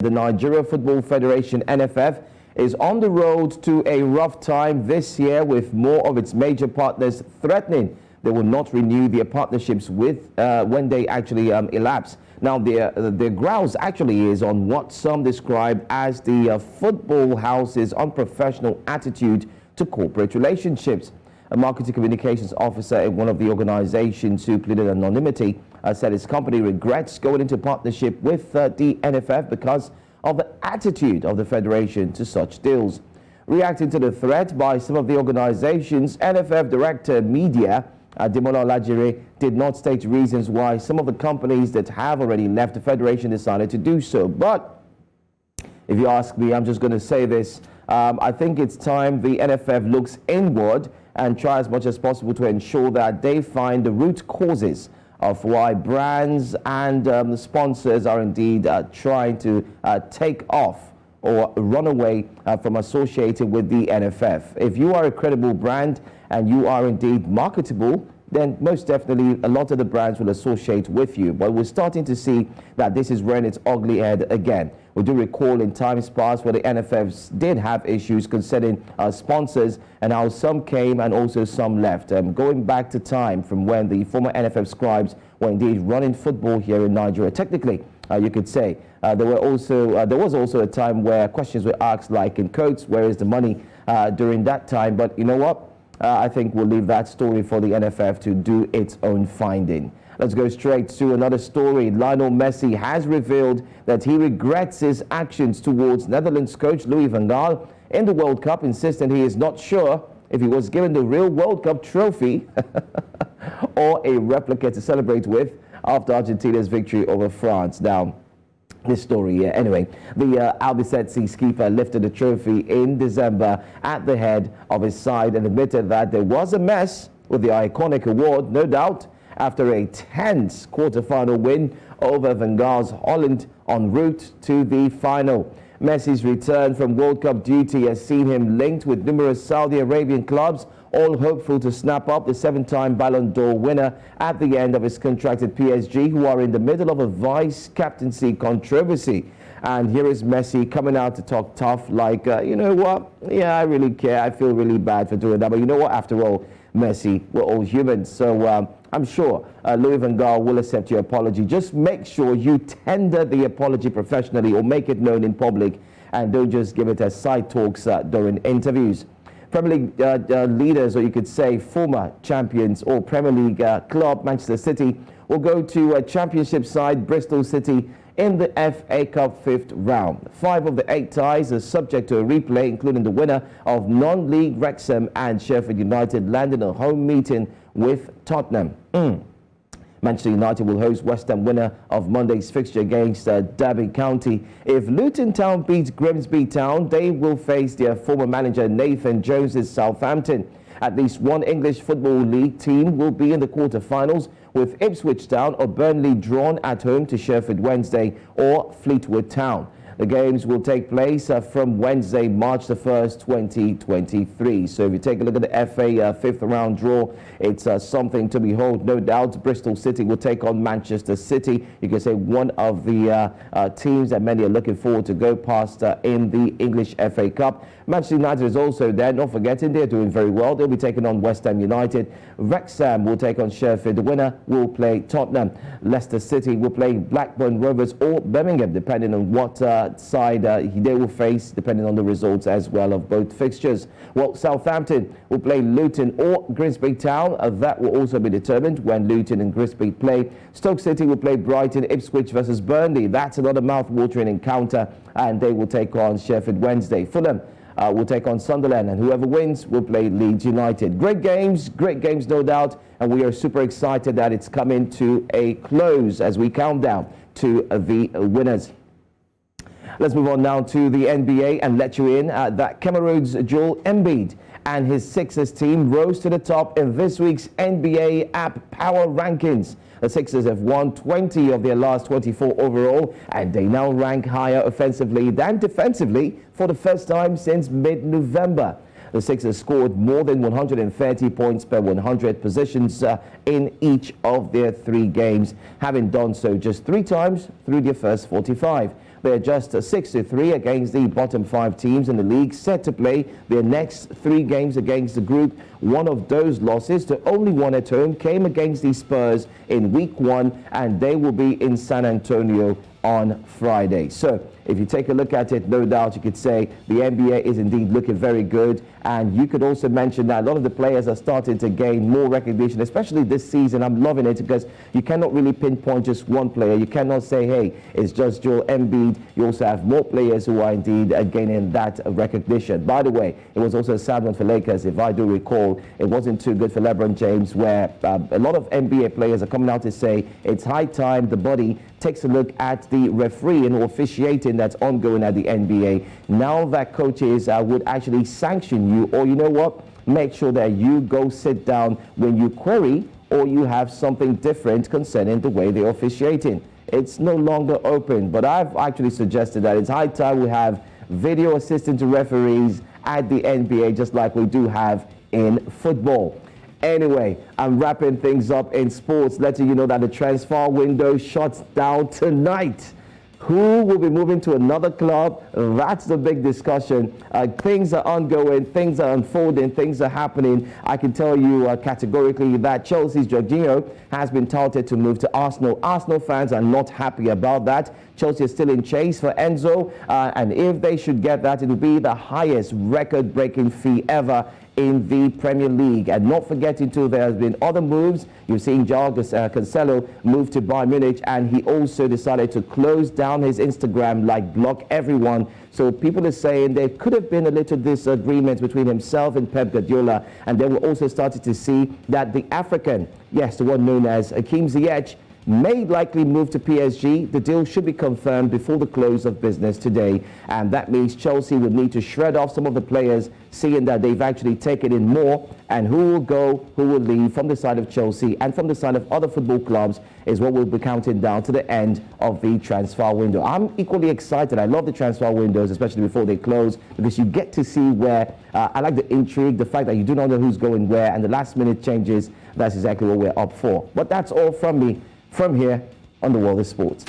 The Nigeria Football Federation, NFF, is on the road to a rough time this year, with more of its major partners threatening they will not renew their partnerships with when they actually elapse. Now, the grouse actually is on what some describe as the football house's unprofessional attitude to corporate relationships. A marketing communications officer in one of the organizations who pleaded anonymity said his company regrets going into partnership with the NFF because of the attitude of the federation to such deals. Reacting to the threat by some of the organizations, NFF Director Media Ademola Olajire did not state reasons why some of the companies that have already left the federation decided to do so. But if you ask me, I'm just going to say this. I think it's time the NFF looks inward and try as much as possible to ensure that they find the root causes of why brands and the sponsors are indeed trying to take off or run away from associating with the NFF. If you are a credible brand and you are indeed marketable, then most definitely a lot of the brands will associate with you. But we're starting to see that this is rearing its ugly head again. We do recall in times past where the NFFs did have issues concerning sponsors and how some came and also some left. Going back to time from when the former NFF scribes were indeed running football here in Nigeria. Technically, you could say there was also a time where questions were asked, like in quotes, where is the money during that time? But you know what? I think we'll leave that story for the NFF to do its own finding. Let's go straight to another story. Lionel Messi has revealed that he regrets his actions towards Netherlands coach Louis van Gaal in the World Cup, insisting he is not sure if he was given the real World Cup trophy or a replica to celebrate with after Argentina's victory over France. Now, this story here. Anyway, the Albacete keeper lifted the trophy in December at the head of his side and admitted that there was a mess with the iconic award, no doubt, after a tense quarter-final win over Van Gaal's Holland en route to the final. Messi's return from World Cup duty has seen him linked with numerous Saudi Arabian clubs, all hopeful to snap up the 7-time Ballon d'Or winner at the end of his contract at PSG, who are in the middle of a vice-captaincy controversy. And here is Messi coming out to talk tough, like, you know what, yeah, I really care, I feel really bad for doing that, but you know what, after all, Messi, we're all humans, so I'm sure Louis van Gaal will accept your apology. Just make sure you tender the apology professionally or make it known in public, and don't just give it as side talks during interviews. Premier League leaders, or you could say former champions or Premier League club Manchester City, will go to a championship side Bristol City in the FA Cup 5th round. 5 of the 8 ties are subject to a replay, including the winner of non-league Wrexham and Sheffield United landing a home meeting with Tottenham. Manchester United will host West Ham, winner of Monday's fixture against Derby County. If Luton Town beats Grimsby Town, they will face their former manager Nathan Jones's Southampton. At least one English Football League team will be in the quarter-finals, with Ipswich Town or Burnley drawn at home to Sheffield Wednesday or Fleetwood Town. The games will take place from Wednesday, March the 1st, 2023. So if you take a look at the FA 5th round draw, it's something to behold, no doubt. Bristol City will take on Manchester City. You can say one of the teams that many are looking forward to go past in the English FA Cup. Manchester United is also there, not forgetting they're doing very well. They'll be taking on West Ham United. Wrexham will take on Sheffield. The winner will play Tottenham. Leicester City will play Blackburn Rovers or Birmingham, depending on what side they will face, depending on the results as well of both fixtures. Well, Southampton will play Luton or Grimsby Town. That will also be determined when Luton and Grimsby play. Stoke City will play Brighton. Ipswich versus Burnley. That's another mouth-watering encounter, and they will take on Sheffield Wednesday. Fulham will take on Sunderland, and whoever wins will play Leeds United. Great games, no doubt, and we are super excited that it's coming to a close as we count down to the winners. Let's move on now to the NBA and let you in that Cameroon's Joel Embiid and his Sixers team rose to the top in this week's NBA app power rankings. The Sixers have won 20 of their last 24 overall, and they now rank higher offensively than defensively for the first time since mid-November. The Sixers scored more than 130 points per 100 possessions in each of their 3 games, having done so just 3 times through their first 45. They're just 6-3 against the bottom 5 teams in the league, set to play their next 3 games against the group. One of those losses, the only one at home, came against the Spurs in week 1, and they will be in San Antonio on Friday. So if you take a look at it, no doubt you could say the NBA is indeed looking very good. And you could also mention that a lot of the players are starting to gain more recognition, especially this season. I'm loving it because you cannot really pinpoint just one player. You cannot say, hey, it's just Joel Embiid. You also have more players who are indeed gaining that recognition. By the way, it was also a sad one for Lakers. If I do recall, it wasn't too good for LeBron James, where a lot of NBA players are coming out to say it's high time the body takes a look at the refereeing or officiating that's ongoing at the NBA. Now that coaches would actually sanction you, or you know what, make sure that you go sit down when you query or you have something different concerning the way they're officiating. It's no longer open, but I've actually suggested that it's high time we have video assistant to referees at the NBA, just like we do have in football. Anyway, I'm wrapping things up in sports, letting you know that the transfer window shuts down tonight. Who will be moving to another club? That's the big discussion. Things are ongoing, things are unfolding, things are happening. I can tell you categorically that Chelsea's Jorginho has been touted to move to Arsenal. Arsenal fans are not happy about that. Chelsea is still in chase for Enzo, and if they should get that, it will be the highest record-breaking fee ever in the Premier League. And not forgetting too, there has been other moves. You've seen Joao Cancelo move to Bayern Munich, and he also decided to close down his Instagram, like block everyone. So people are saying there could have been a little disagreement between himself and Pep Guardiola, and then we're also starting to see that the African, yes, the one known as Hakim Ziyech, may likely move to PSG. The deal should be confirmed before the close of business today, and that means Chelsea would need to shred off some of the players, seeing that they've actually taken in more. And who will go, who will leave from the side of Chelsea and from the side of other football clubs is what we'll be counting down to the end of the transfer window. I'm equally excited. I love the transfer windows, especially before they close, because you get to see where I like the intrigue, the fact that you do not know who's going where, and the last minute changes. That's exactly what we're up for. But that's all from me from here on The World of Sports.